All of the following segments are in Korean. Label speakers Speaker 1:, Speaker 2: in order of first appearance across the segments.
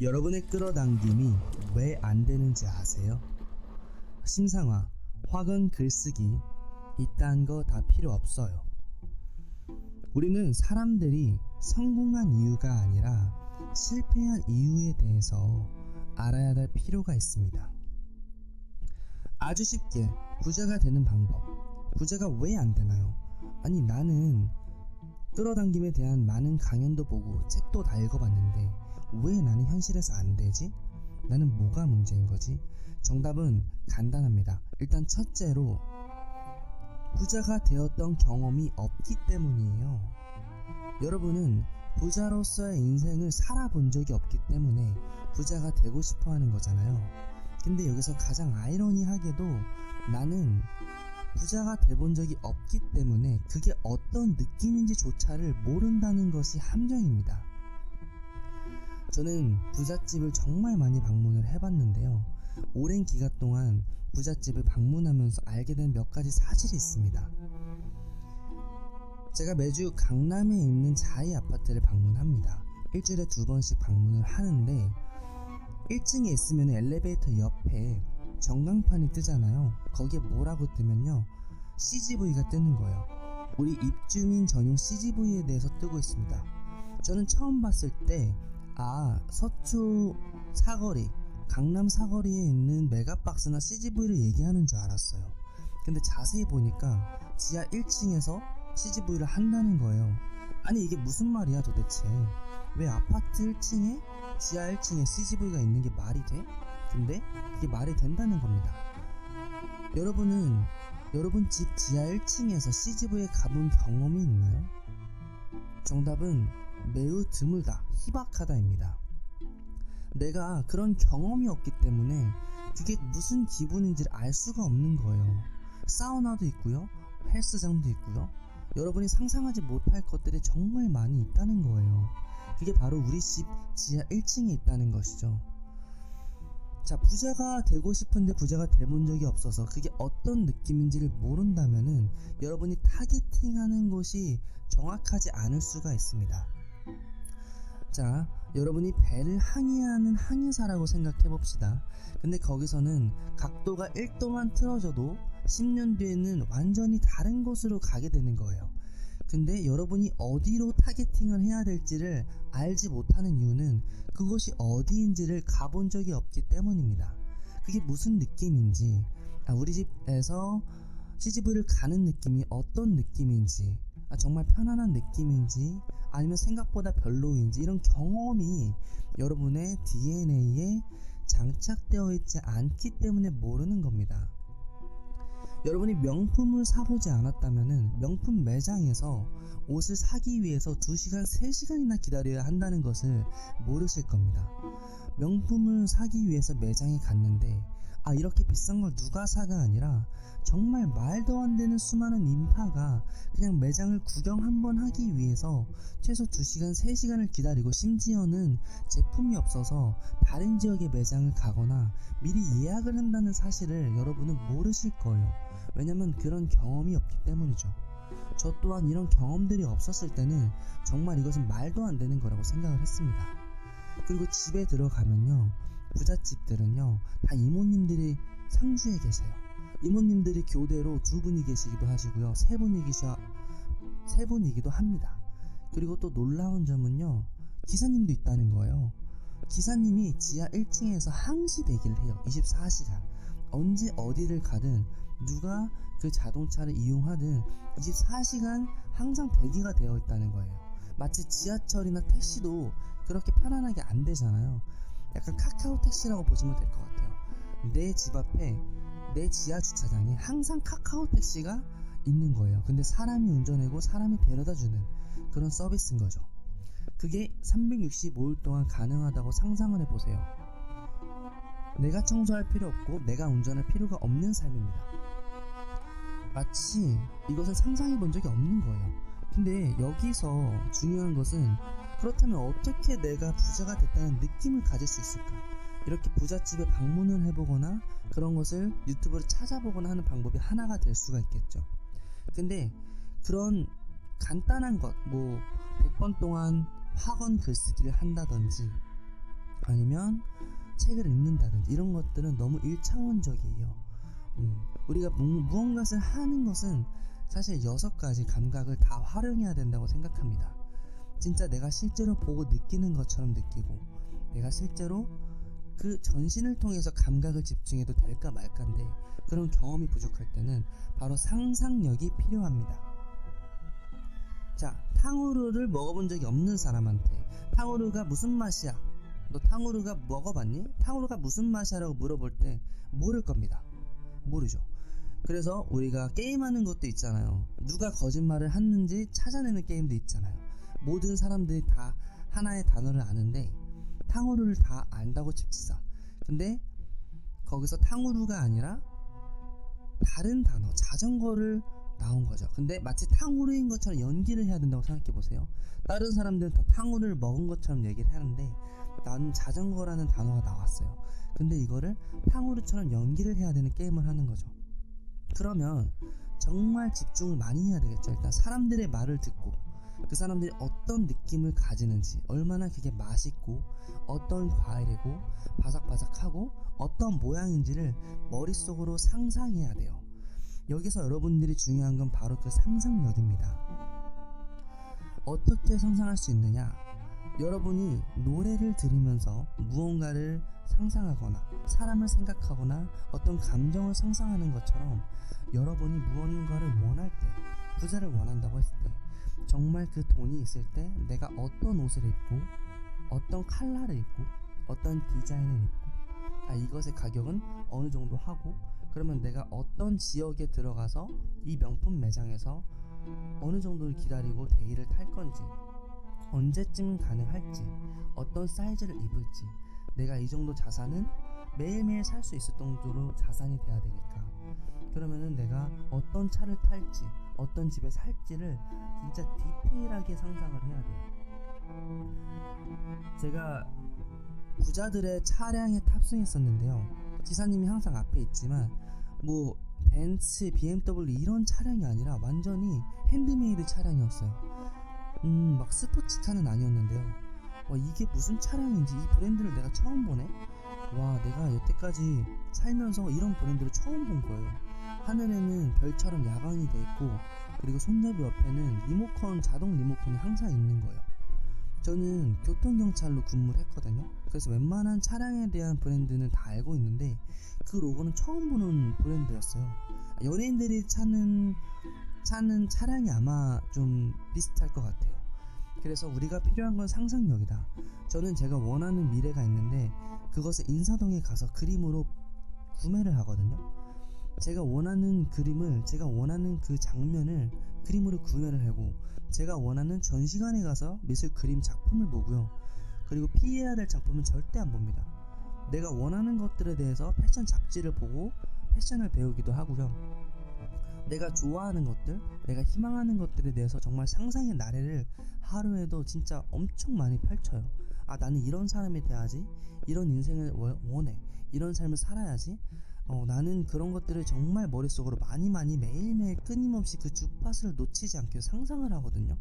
Speaker 1: 여러분의 끌어당김이 왜 안 되는지 아세요? 심상화, 확언 글쓰기 이딴 거 다 필요 없어요. 우리는 사람들이 성공한 이유가 아니라 실패한 이유에 대해서 알아야 할 필요가 있습니다. 아주 쉽게 부자가 되는 방법. 부자가 왜 안 되나요? 아니, 나는 끌어당김에 대한 많은 강연도 보고 책도 다 읽어봤는데 왜 나는 현실에서 안 되지? 나는 뭐가 문제인 거지? 정답은 간단합니다. 일단 첫째로 부자가 되었던 경험이 없기 때문이에요. 여러분은 부자로서의 인생을 살아본 적이 없기 때문에 부자가 되고 싶어 하는 거잖아요. 근데 여기서 가장 아이러니하게도 나는 부자가 돼본 적이 없기 때문에 그게 어떤 느낌인지조차를 모른다는 것이 함정입니다. 저는 부잣집을 정말 많이 방문을 해봤는데요. 오랜 기간 동안 부잣집을 방문하면서 알게 된 몇 가지 사실이 있습니다. 제가 매주 강남에 있는 자이 아파트를 방문합니다. 일주일에 2번씩 방문을 하는데 1층에 있으면 엘리베이터 옆에 전광판이 뜨잖아요. 거기에 뭐라고 뜨면요, CGV가 뜨는 거예요. 우리 입주민 전용 CGV에 대해서 뜨고 있습니다. 저는 처음 봤을 때 서초 사거리, 강남 사거리에 있는 메가박스나 CGV를 얘기하는 줄 알았어요. 근데 자세히 보니까 지하 1층에서 CGV를 한다는 거예요. 아니, 이게 무슨 말이야 도대체? 왜 아파트 1층에 지하 1층에 CGV가 있는 게 말이 돼? 근데 그게 말이 된다는 겁니다. 여러분 집 지하 1층에서 CGV에 가본 경험이 있나요? 정답은 매우 드물다, 희박하다입니다. 내가 그런 경험이 없기 때문에 그게 무슨 기분인지를 알 수가 없는 거예요. 사우나도 있고요, 헬스장도 있고요. 여러분이 상상하지 못할 것들이 정말 많이 있다는 거예요. 그게 바로 우리 집 지하 1층에 있다는 것이죠. 자, 부자가 되고 싶은데 부자가 돼본 적이 없어서 그게 어떤 느낌인지를 모른다면은 여러분이 타겟팅하는 것이 정확하지 않을 수가 있습니다. 자, 여러분이 배를 항해하는 항해사라고 생각해 봅시다. 근데 거기서는 각도가 1도만 틀어져도 10년 뒤에는 완전히 다른 곳으로 가게 되는 거예요. 근데 여러분이 어디로 타겟팅을 해야 될지를 알지 못하는 이유는 그곳이 어디인지를 가본 적이 없기 때문입니다. 그게 무슨 느낌인지, 우리 집에서 CGV를 가는 느낌이 어떤 느낌인지, 정말 편안한 느낌인지 아니면 생각보다 별로인지, 이런 경험이 여러분의 DNA에 장착되어 있지 않기 때문에 모르는 겁니다. 여러분이 명품을 사보지 않았다면 명품 매장에서 옷을 사기 위해서 2시간, 3시간이나 기다려야 한다는 것을 모르실 겁니다. 명품을 사기 위해서 매장에 갔는데 이렇게 비싼 걸 누가 사가 아니라 정말 말도 안 되는 수많은 인파가 그냥 매장을 구경 한번 하기 위해서 최소 2시간, 3시간을 기다리고, 심지어는 제품이 없어서 다른 지역의 매장을 가거나 미리 예약을 한다는 사실을 여러분은 모르실 거예요. 왜냐면 그런 경험이 없기 때문이죠. 저 또한 이런 경험들이 없었을 때는 정말 이것은 말도 안 되는 거라고 생각을 했습니다. 그리고 집에 들어가면요, 부잣집들은요 다 이모님들이 상주에 계세요. 이모님들이 교대로 2분이 계시기도 하시고요, 3분이기도 합니다. 그리고 또 놀라운 점은요, 기사님도 있다는 거예요. 기사님이 지하 1층에서 항시 대기를 해요. 24시간. 언제 어디를 가든 누가 그 자동차를 이용하든 24시간 항상 대기가 되어 있다는 거예요. 마치 지하철이나 택시도 그렇게 편안하게 안 되잖아요. 약간 카카오 택시라고 보시면 될 것 같아요. 내 집 앞에, 내 지하 주차장에 항상 카카오 택시가 있는 거예요. 근데 사람이 운전하고 사람이 데려다주는 그런 서비스인 거죠. 그게 365일 동안 가능하다고 상상을 해보세요. 내가 청소할 필요 없고 내가 운전할 필요가 없는 삶입니다. 마치 이것을 상상해 본 적이 없는 거예요. 근데 여기서 중요한 것은, 그렇다면 어떻게 내가 부자가 됐다는 느낌을 가질 수 있을까? 이렇게 부잣집에 방문을 해보거나 그런 것을 유튜브를 찾아보거나 하는 방법이 하나가 될 수가 있겠죠. 근데 그런 간단한 것, 100번 동안 확언 글쓰기를 한다든지 아니면 책을 읽는다든지 이런 것들은 너무 1차원적이에요. 우리가 무언가를 하는 것은 사실 6가지 감각을 다 활용해야 된다고 생각합니다. 진짜 내가 실제로 보고 느끼는 것처럼 느끼고, 내가 실제로 그 전신을 통해서 감각을 집중해도 될까 말까인데, 그런 경험이 부족할 때는 바로 상상력이 필요합니다. 자, 탕후루를 먹어본 적이 없는 사람한테 탕후루가 무슨 맛이야? 너 탕후루가 먹어봤니? 탕후루가 무슨 맛이야? 라고 물어볼 때 모를 겁니다. 모르죠. 그래서 우리가 게임하는 것도 있잖아요. 누가 거짓말을 했는지 찾아내는 게임도 있잖아요. 모든 사람들이 다 하나의 단어를 아는데 탕후루를 다 안다고 칩시다. 근데 거기서 탕후루가 아니라 다른 단어, 자전거를 나온 거죠. 근데 마치 탕후루인 것처럼 연기를 해야 된다고 생각해보세요. 다른 사람들은 다 탕후루를 먹은 것처럼 얘기를 하는데 나는 자전거라는 단어가 나왔어요. 근데 이거를 탕후루처럼 연기를 해야 되는 게임을 하는 거죠. 그러면 정말 집중을 많이 해야 되겠죠. 일단 사람들의 말을 듣고 그 사람들이 어떤 느낌을 가지는지, 얼마나 그게 맛있고 어떤 과일이고 바삭바삭하고 어떤 모양인지를 머릿속으로 상상해야 돼요. 여기서 여러분들이 중요한 건 바로 그 상상력입니다. 어떻게 상상할 수 있느냐? 여러분이 노래를 들으면서 무언가를 상상하거나 사람을 생각하거나 어떤 감정을 상상하는 것처럼, 여러분이 무언가를 원할 때, 부자를 원한다고 했을 때, 정말 그 돈이 있을 때 내가 어떤 옷을 입고 어떤 컬러를 입고 어떤 디자인을 입고 이것의 가격은 어느 정도 하고, 그러면 내가 어떤 지역에 들어가서 이 명품 매장에서 어느 정도를 기다리고 대기를 탈 건지, 언제쯤 가능할지, 어떤 사이즈를 입을지, 내가 이 정도 자산은 매일매일 살 수 있을 정도로 자산이 돼야 되니까, 그러면은 내가 어떤 차를 탈지, 어떤 집에 살지를 진짜 디테일하게 상상을 해야 돼요. 제가 부자들의 차량에 탑승했었는데요. 기사님이 항상 앞에 있지만 뭐 벤츠, BMW 이런 차량이 아니라 완전히 핸드메이드 차량이었어요. 막 스포츠차는 아니었는데요. 이게 무슨 차량인지, 이 브랜드를 내가 처음 보네? 와, 내가 여태까지 살면서 이런 브랜드를 처음 본 거예요. 하늘에는 별처럼 야광이 돼 있고, 그리고 손잡이 옆에는 리모컨, 자동 리모컨이 항상 있는 거예요. 저는 교통경찰로 근무를 했거든요. 그래서 웬만한 차량에 대한 브랜드는 다 알고 있는데 그 로고는 처음 보는 브랜드였어요. 연예인들이 차는 차량이 아마 좀 비슷할 것 같아요. 그래서 우리가 필요한 건 상상력이다. 저는 제가 원하는 미래가 있는데 그것을 인사동에 가서 그림으로 구매를 하거든요. 제가 원하는 그림을, 제가 원하는 그 장면을 그림으로 구매를 하고, 제가 원하는 전시관에 가서 미술 그림 작품을 보고요. 그리고 피해야 될 작품은 절대 안 봅니다. 내가 원하는 것들에 대해서 패션 잡지를 보고 패션을 배우기도 하고요. 내가 좋아하는 것들, 내가 희망하는 것들에 대해서 정말 상상의 나래를 하루에도 진짜 엄청 많이 펼쳐요. 나는 이런 사람이 돼야지, 이런 인생을 원해, 이런 삶을 살아야지, 나는 그런 것들을 정말 머릿속으로 많이 매일매일 끊임없이 그 주파수를 놓치지 않게 상상을 하거든요.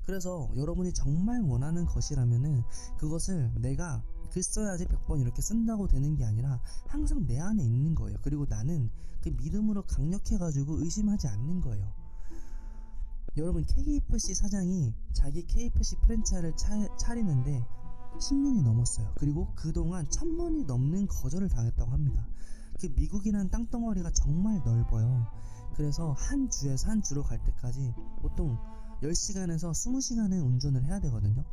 Speaker 1: 그래서 여러분이 정말 원하는 것이라면은 그것을 내가 글 써야지 100번 이렇게 쓴다고 되는 게 아니라 항상 내 안에 있는 거예요. 그리고 나는 그 믿음으로 강력해가지고 의심하지 않는 거예요. 여러분, KFC 사장이 자기 KFC 프랜차이즈를 차리는데 10년이 넘었어요. 그리고 그동안 1000번이 넘는 거절을 당했다고 합니다. 그 미국이라는 땅덩어리가 정말 넓어요. 그래서 한 주에서 한 주로 갈 때까지 보통 10시간에서 20시간은 운전을 해야 되거든요.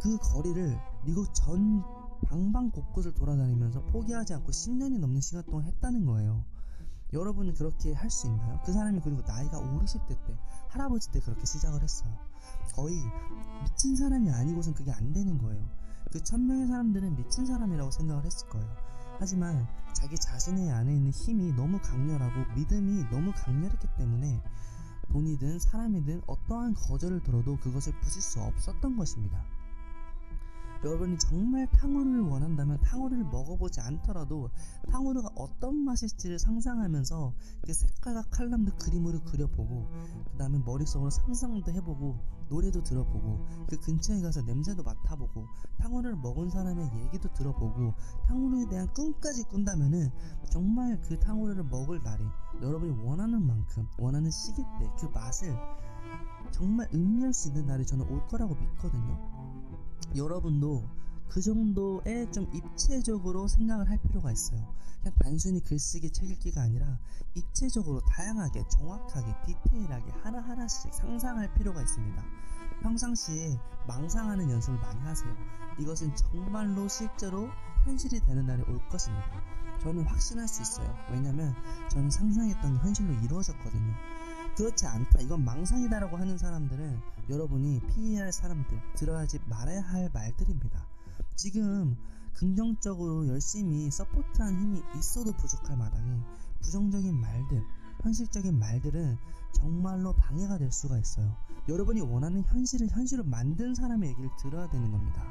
Speaker 1: 그 거리를 미국 전 방방 곳곳을 돌아다니면서 포기하지 않고 10년이 넘는 시간 동안 했다는 거예요. 여러분은 그렇게 할 수 있나요? 그 사람이 그리고 나이가 5, 60대 때, 할아버지 때 그렇게 시작을 했어요. 거의 미친 사람이 아니고선 그게 안 되는 거예요. 그 1000명의 사람들은 미친 사람이라고 생각을 했을 거예요. 하지만 자기 자신의 안에 있는 힘이 너무 강렬하고 믿음이 너무 강렬했기 때문에 돈이든 사람이든 어떠한 거절을 들어도 그것을 부실 수 없었던 것입니다. 여러분이 정말 탕후루를 원한다면 탕후루를 먹어보지 않더라도 탕후루가 어떤 맛일지를 상상하면서 그 색깔과 컬러도 그림으로 그려보고, 그 다음에 머릿속으로 상상도 해보고, 노래도 들어보고, 그 근처에 가서 냄새도 맡아보고, 탕후루를 먹은 사람의 얘기도 들어보고, 탕후루에 대한 꿈까지 꾼다면은 정말 그 탕후루를 먹을 날이 여러분이 원하는 만큼, 원하는 시기 때 그 맛을 정말 음미할 수 있는 날이 저는 올 거라고 믿거든요. 여러분도 그 정도의 좀 입체적으로 생각을 할 필요가 있어요. 그냥 단순히 글쓰기 책 읽기가 아니라 입체적으로 다양하게, 정확하게, 디테일하게 하나하나씩 상상할 필요가 있습니다. 평상시에 망상하는 연습을 많이 하세요. 이것은 정말로 실제로 현실이 되는 날이 올 것입니다. 저는 확신할 수 있어요. 왜냐면 저는 상상했던 게 현실로 이루어졌거든요. 그렇지 않다, 이건 망상이다라고 하는 사람들은 여러분이 피해야 할 사람들, 들어야지 말아야 할 말들입니다. 지금 긍정적으로 열심히 서포트하는 힘이 있어도 부족할 마당에 부정적인 말들, 현실적인 말들은 정말로 방해가 될 수가 있어요. 여러분이 원하는 현실을 현실로 만든 사람의 얘기를 들어야 되는 겁니다.